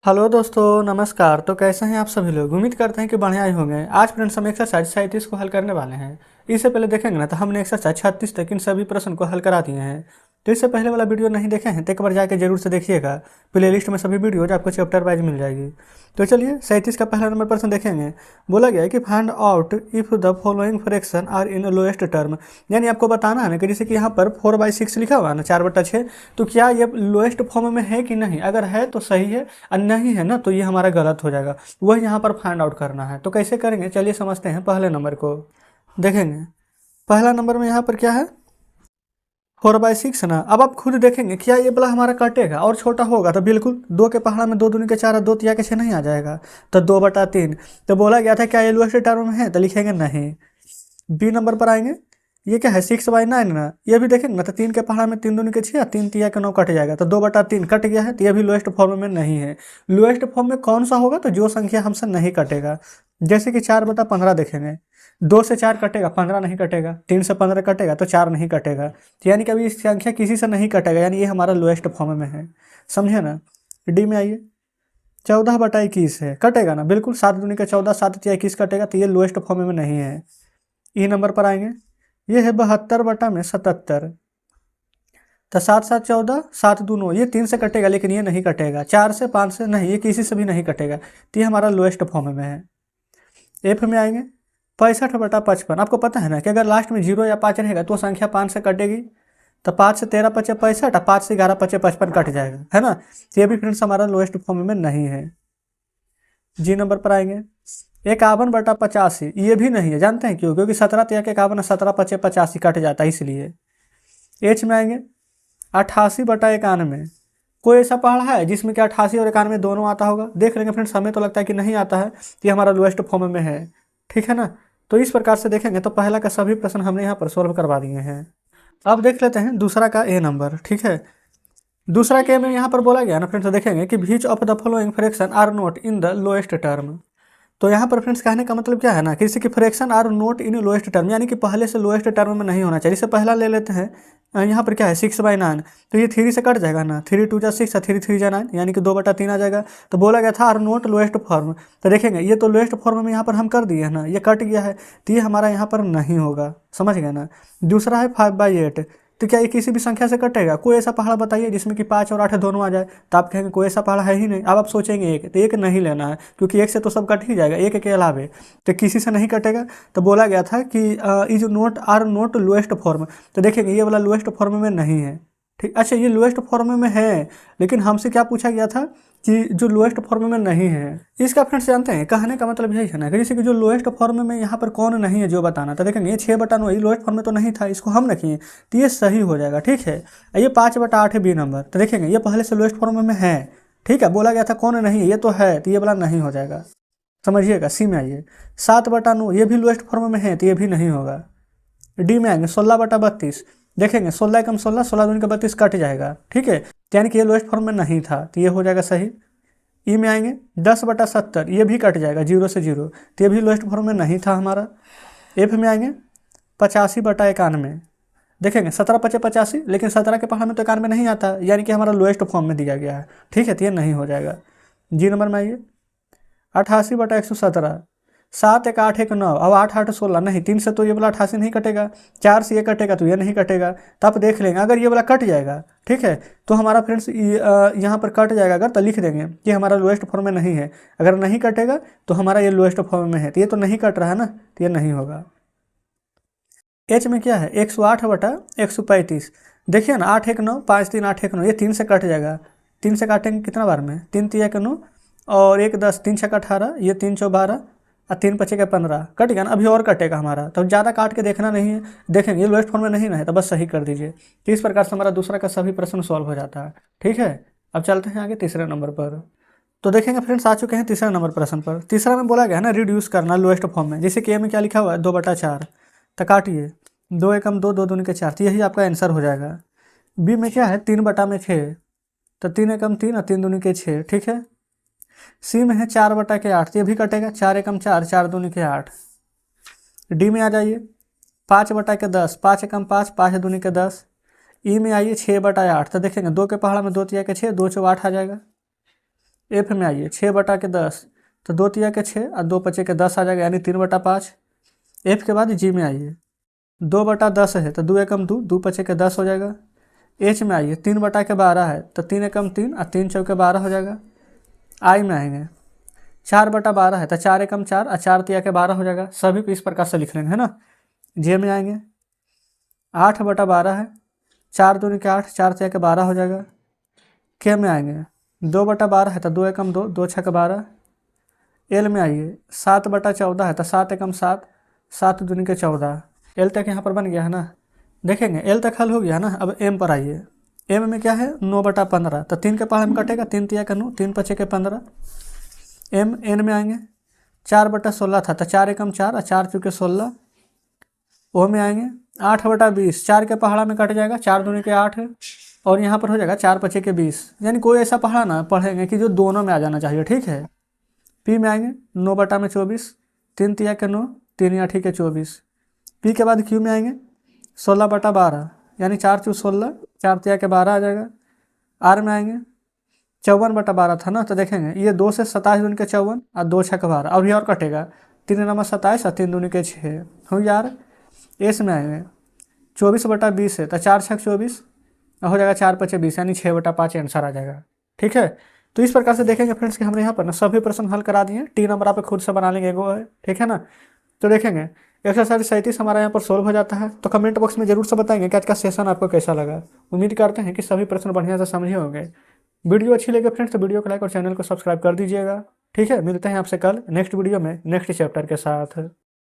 Hello दोस्तों, नमस्कार। तो कैसे हैं आप सभी लोग। उम्मीद करते हैं कि बढ़िया ही होंगे। आज फ्रेंड्स हम एक्सरसाइज 37 को हल करने वाले हैं। इससे पहले देखेंगे ना तो हमने एक्सरसाइज 36 तक इन सभी प्रश्न को हल करा दिए हैं। तो इससे पहले वाला वीडियो नहीं देखे हैं तो एक बार जाके जरूर से देखिएगा। प्लेलिस्ट में सभी वीडियोज आपको चैप्टर वाइज मिल जाएगी। तो चलिए 37 का पहला नंबर प्रश्न देखेंगे। बोला गया है कि find out if the following fraction are in lowest term. यानी आपको बताना है ना कि जैसे कि यहाँ पर 4/6 लिखा हुआ है ना, 4/6, तो क्या ये लोएस्ट फॉर्म में है कि नहीं। अगर है तो सही है और नहीं है ना तो ये हमारा गलत हो जाएगा। वही यहाँ पर फाइंड आउट करना है। तो कैसे करेंगे चलिए समझते हैं। पहले नंबर को देखेंगे। पहला नंबर में यहाँ पर क्या है, 4/6 ना। अब आप खुद देखेंगे क्या ये वाला हमारा कटेगा और छोटा होगा तो बिल्कुल 2 के पहाड़ा में 2 दूनी के 4 2 तिया के 6 नहीं आ जाएगा। तो 2/3। तो बोला गया था क्या ये लोएस्ट टर्म में है, तो लिखेंगे नहीं। बी नंबर पर आएंगे। ये क्या है, 6/9 ना। ये भी देखेंगे ना तो 3 के पहाड़ा में 3 दूनी के 6 3 तिया के 9 कट जाएगा। तो 2/3 कट गया है, तो ये भी लोएस्ट फॉर्म में नहीं है। लोएस्ट फॉर्म में कौन सा होगा, तो जो संख्या हमसे नहीं कटेगा। जैसे कि 4/15 देखेंगे, 2 से 4 कटेगा, 15 नहीं कटेगा। 3 से 15 कटेगा तो 4 नहीं कटेगा। तो यानी कि अभी इस संख्या किसी से नहीं कटेगा, यानी ये हमारा लोएस्ट फॉर्म में है। समझे ना। डी में आइए। 14/21 है, कटेगा ना बिल्कुल। 7 दूनी का 14 7 तिया 21 कटेगा, तो ये लोएस्ट फॉर्म में नहीं है। ई नंबर पर आएंगे। ये है 72/77। तो 7 7 14, 7 दूनो, ये 3 से कटेगा लेकिन ये नहीं कटेगा। 4 से 5 से नहीं, ये किसी से भी नहीं कटेगा। तो ये हमारा लोएस्ट फॉर्म में है। एफ में आएंगे। 65/55। आपको पता है ना कि अगर लास्ट में 0 या 5 रहेगा तो संख्या 5 से कटेगी। तो 5 से 13 5 65 और 5 से 11 5 55 कट जाएगा, है ना। तो ये भी फ्रेंड्स हमारा लोएस्ट फॉर्म में नहीं है। जी नंबर पर आएंगे। 51/85, ये भी नहीं है। जानते हैं क्यों? क्योंकि 17 तिया के 51, 17 5 85 कट जाता है इसलिए। एच में आएंगे। 88/91। कोई ऐसा पहाड़ है जिसमें कि 88 और 91 दोनों आता होगा? देख लेंगे फ्रेंड्स, हमें तो लगता है कि नहीं आता है। तो ये हमारा लोएस्ट फॉर्म में है। ठीक है ना। तो इस प्रकार से देखेंगे तो पहला का सभी प्रश्न हमने यहाँ पर सोल्व करवा दिए हैं। अब देख लेते हैं दूसरा का ए नंबर। ठीक है। दूसरा के में यहाँ पर बोला गया ना फ्रेंड्स, देखेंगे कि which of the following fraction are not in the lowest term. तो यहाँ पर फ्रेंड्स कहने का मतलब क्या है ना, किसी की fraction are not in lowest term, यानी कि पहले से लोएस्ट टर्म में नहीं होना चाहिए। इससे पहला ले लेते हैं। यहाँ पर क्या है, 6/9। तो ये 3 से कट जाएगा ना। 3 2 जा 6 और 3 3 जा 9, यानी कि 2/3 आ जाएगा। तो बोला गया था आर नोट लोएस्ट फॉर्म। तो देखेंगे ये तो लोएस्ट फॉर्म में यहाँ पर हम कर दिए हैं ना, ये कट गया है। तो ये हमारा यहाँ पर नहीं होगा। समझ गए ना। दूसरा है 5/8। तो क्या ये किसी भी संख्या से कटेगा? कोई ऐसा पहाड़ बताइए जिसमें कि 5 और 8 दोनों आ जाए। तो आप कहेंगे कोई ऐसा पहाड़ है ही नहीं। अब आप सोचेंगे एक, तो एक नहीं लेना है क्योंकि एक से तो सब कट ही जाएगा, एक के अलावे तो किसी से नहीं कटेगा। तो बोला गया था कि is not or not lowest form. तो देखेंगे ये वाला लोएस्ट फॉर्म में नहीं है। ठीक, अच्छा ये लोएस्ट फॉर्म में है, लेकिन हमसे क्या पूछा गया था कि जो लोएस्ट फॉर्म में नहीं है। इसका फ्रेंड्स जानते हैं कहने का मतलब यही है ना कि जैसे कि जो लोएस्ट फॉर्म में यहाँ पर कौन नहीं है जो बताना। तो देखेंगे ये 6/9 लोएस्ट फॉर्म में तो नहीं था, इसको हम रखिए तो ये सही हो जाएगा। ठीक है। ये 5/8 है बी नंबर। तो देखेंगे ये पहले से लोएस्ट फॉर्म में है। ठीक है। बोला गया था कौन नहीं है, ये तो है, तो ये वाला नहीं हो जाएगा। समझिएगा। सी में आइए। 7/9, ये भी लोएस्ट फॉर्म में है, तो ये भी नहीं होगा। डी में आएंगे। 16/32। देखेंगे 16 कम 16, 16 दूनी का 32 कट जाएगा। ठीक है। यानी कि ये लोएस्ट फॉर्म में नहीं था, तो ये हो जाएगा सही। ई में आएंगे। 10/70, ये भी कट जाएगा 0 से 0, तो ये भी लोएस्ट फॉर्म में नहीं था हमारा। एफ में आएंगे। 85/91। देखेंगे 17 5 85, लेकिन 17 के पहाड़ में तो 91 नहीं आता, यानी कि हमारा लोएस्ट फॉर्म में दिया गया है। ठीक है। तो ये नहीं हो जाएगा। जी नंबर में आइए। 88/117। 7 1 8 1 9, अब 8 8 16 नहीं। 3 से तो ये वाला 88 नहीं कटेगा। 4 से ये कटेगा तो ये नहीं कटेगा। तो आप देख लेंगे अगर ये वाला कट जाएगा, ठीक है, तो हमारा फ्रेंड्स यहाँ पर कट जाएगा अगर, तो लिख देंगे कि हमारा लोएस्ट फॉर्म में नहीं है। अगर नहीं कटेगा तो हमारा ये लोएस्ट फॉर्म में है। तो ये तो नहीं कट रहा है ना, तो ये नहीं होगा। एच में क्या है, 108/135। देखिए ना, 8 1 9, 5 3 8 1 9, ये 3 से कट जाएगा। 3 से काटेंगे कितना बार में, 3 3 1 9 और 1 10, 3 6 18, ये 3 4 12 और 3 5 15 कट गया ना। अभी और कटेगा हमारा, तो ज़्यादा काट के देखना नहीं है। देखेंगे ये लोएस्ट फॉर्म में नहीं ना है तो बस सही कर दीजिए। तो इस प्रकार से हमारा दूसरा का सभी प्रश्न सॉल्व हो जाता है। ठीक है। अब चलते हैं आगे तीसरे नंबर पर। तो देखेंगे फ्रेंड्स आ चुके हैं तीसरे नंबर प्रश्न पर। तीसरा में बोला गया है ना रिड्यूस करना लोएस्ट फॉर्म में। जैसे कि ए में क्या लिखा हुआ है, 2/4। तो काटिए, 2 एकम 2, 2 दूनी के 4, तो यही आपका आंसर हो जाएगा। बी में क्या है, 3/6। तो 3 एकम 3 और 3 दूनी के 6। ठीक है। सी में है 4/8, तो ये भी कटेगा। 4 एकम 4, 4 दूनी के 8। डी में आ जाइए। 5/10, 5 एकम 5, 5 दूनी के 10। ई में आइए 6/8। तो देखेंगे 2 के पहाड़ा में 2 तिया के 6, 2 4 8 आ जाएगा। एफ में आइए 6/10, तो 2 तिया के 6 और 2 पचे के 10 आ जाएगा, यानी 3/5। एफ के बाद जी में आइए 2/10 है तो 2 एकम 2, 2 पचे के 10 हो जाएगा। एच में आइए 3/12 है तो 3 एकम 3 और 3 चौके 12 हो जाएगा। आई में आएंगे 4/12 है तो 4 एकम 4 और 4 तिया के 12 हो जाएगा। सभी को इस प्रकार से लिख लेंगे, है ना। जे में आएंगे 8/12 है, 4 दूनी के 8, 4 तिया के 12 हो जाएगा। के में आएंगे 2/12 है तो 2 एकम 2, 2 छक 12। एल में आइए 7/14 है तो 7 एकम 7, 7 दूनी के 14। एल तक यहाँ पर बन गया है ना। देखेंगे एल तक हल हो गया ना। अब एम पर आइए, एम में क्या है 9/15, तो 3 के पहाड़ में कटेगा, 3 तिया का 9, 3 पचे के 15। एम एन में आएंगे 4/16 था तो 4 एकम 4 और 4 चुके 16। ओ में आएंगे 8/20, 4 के पहाड़ा में कट जाएगा, 4 दूनी के 8 और यहाँ पर हो जाएगा 4 पचे के 20। यानी कोई ऐसा पहाड़ा ना पढ़ेंगे कि जो दोनों में आ जाना चाहिए, ठीक है। पी में आएंगे 9/24, 3 तिया के 9, 3 आठी के 24। पी के बाद क्यू में आएंगे 16/12, यानी 4 चू 16, 4 तिया के 12 आ जाएगा। आर में आएंगे 54/12 था ना, तो देखेंगे ये 2 से 27 दूनी के 54 और 2 छक 12, और भी और कटेगा, 3 नंबर 27 और 3 दूनी के 6 हो यार। एस में आएंगे 24/20 है तो 4 छक 24 हो जाएगा, 4 पचे 20, यानी 6/5 आंसर आ जाएगा, ठीक है। तो इस प्रकार से देखेंगे फ्रेंड्स कि हमने यहाँ पर ना सभी प्रश्न हल करा दिए हैं। टी नंबर आप खुद से बना लेंगे वो है, ठीक है ना। तो देखेंगे एक्सरसाइज 37 हमारा यहाँ पर सोल्व हो जाता है। तो कमेंट बॉक्स में जरूर से बताएंगे कि आज का सेशन आपको कैसा लगा। उम्मीद करते हैं कि सभी प्रश्न बढ़िया से समझे होंगे। वीडियो अच्छी लगे फ्रेंड्स तो वीडियो को लाइक और चैनल को सब्सक्राइब कर दीजिएगा, ठीक है। मिलते हैं आपसे कल नेक्स्ट वीडियो में नेक्स्ट चैप्टर के साथ।